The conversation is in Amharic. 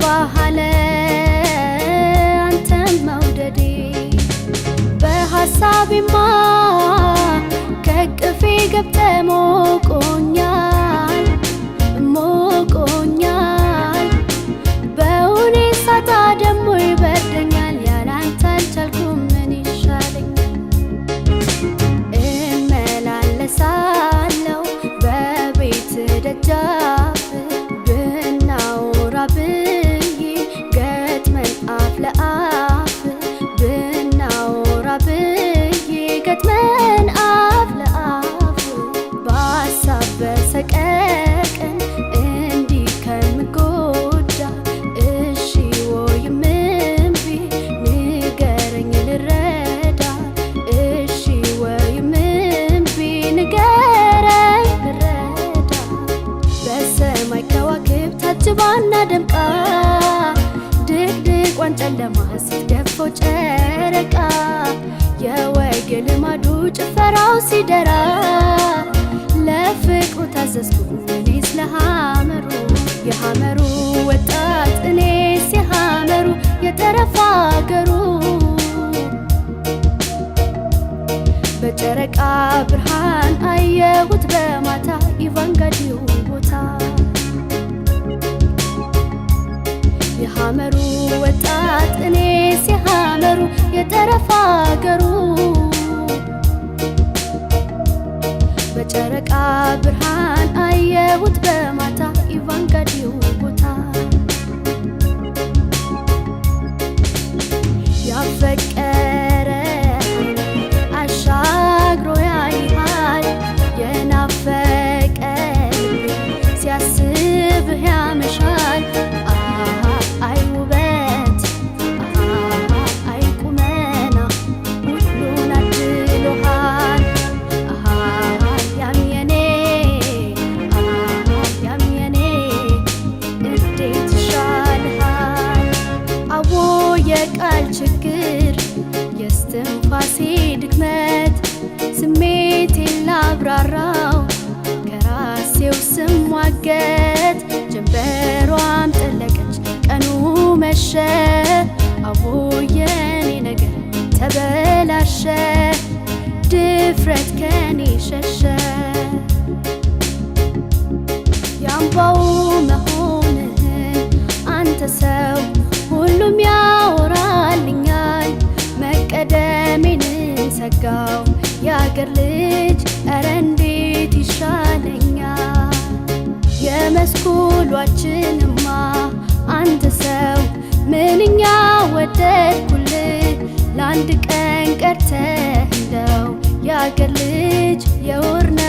ገባሃለ አንተም መውደዴ በሐሳቤማ ከቅፌ ገብተ ሞቆኛል በውኔ ሳታ ደሞ ይበርደኛል ያላንተ አልቻልኩም ምን ይሻለኛል እመላለሳለሁ በቤት ደጃፍ ብናወራ ብዬ ገጥመን አፍ ለአፍ ብናወራ ብዬ ገጥመን አፍ ለአፍ በሀሳብ በሰቀቀን እንዲህ ከምጎዳ እሺ ወይም እምቢ ንገረኝ ልረዳ እሺ ወይም እምቢ ንገረኝ ልረዳ በሰማይ ከዋክብት ታጅባና ደምቃ ድቅድቋን ጨለማ ሲደፈው ጨረቃ የወግ ልማዱ ጭፈራው ሲደራ ለፍቅሩ ታዘዝኩ እኔስ ለሐመሩ የሐመሩ ወጣት እኔስ የሐመሩ የጠረፍ አገሩ በጨረቃ ብርሃን አየሁት በማታ ኢቫንጋዲው ቦታ የሐመሩ ወጣት እኔስ የሐመሩ የጠረፍ አገሩ በጨረቃ ብርሃን አየሁት በማታ ኢቫንጋዲው ቦታ ያፈቀረ አሻግሮ ያይሃል የናፈቀ ሲያስብህ ያመሻል አይ ውበት አይ ቁመና ሁሉን አድሎሃል ያም የኔ እንዴት ይሻልሃል አዎ የቃል ችግር የስትንፋሴ ድክመት ስሜቴን ላብራራው ከራሴው ስሟገት ጀንበሯም ጠለቀች ቀኑ መሸ አዎ የኔ ነገር ተበላሸ ድፍረት ከኔ ሸሸ ያምባው መሆንህን አንተ ሰው ሁሉም ያወራልኛል መቀደሜን ሰጋው የአገር ልጅ ኧረ እንዴት ይሻለኛል የመስኩሏችንማ አንተ ሰው ምንኛ ወደድኩልህ ለአንድ ቀን ቀርተህ እንደው የአገር ልጅ የወርነ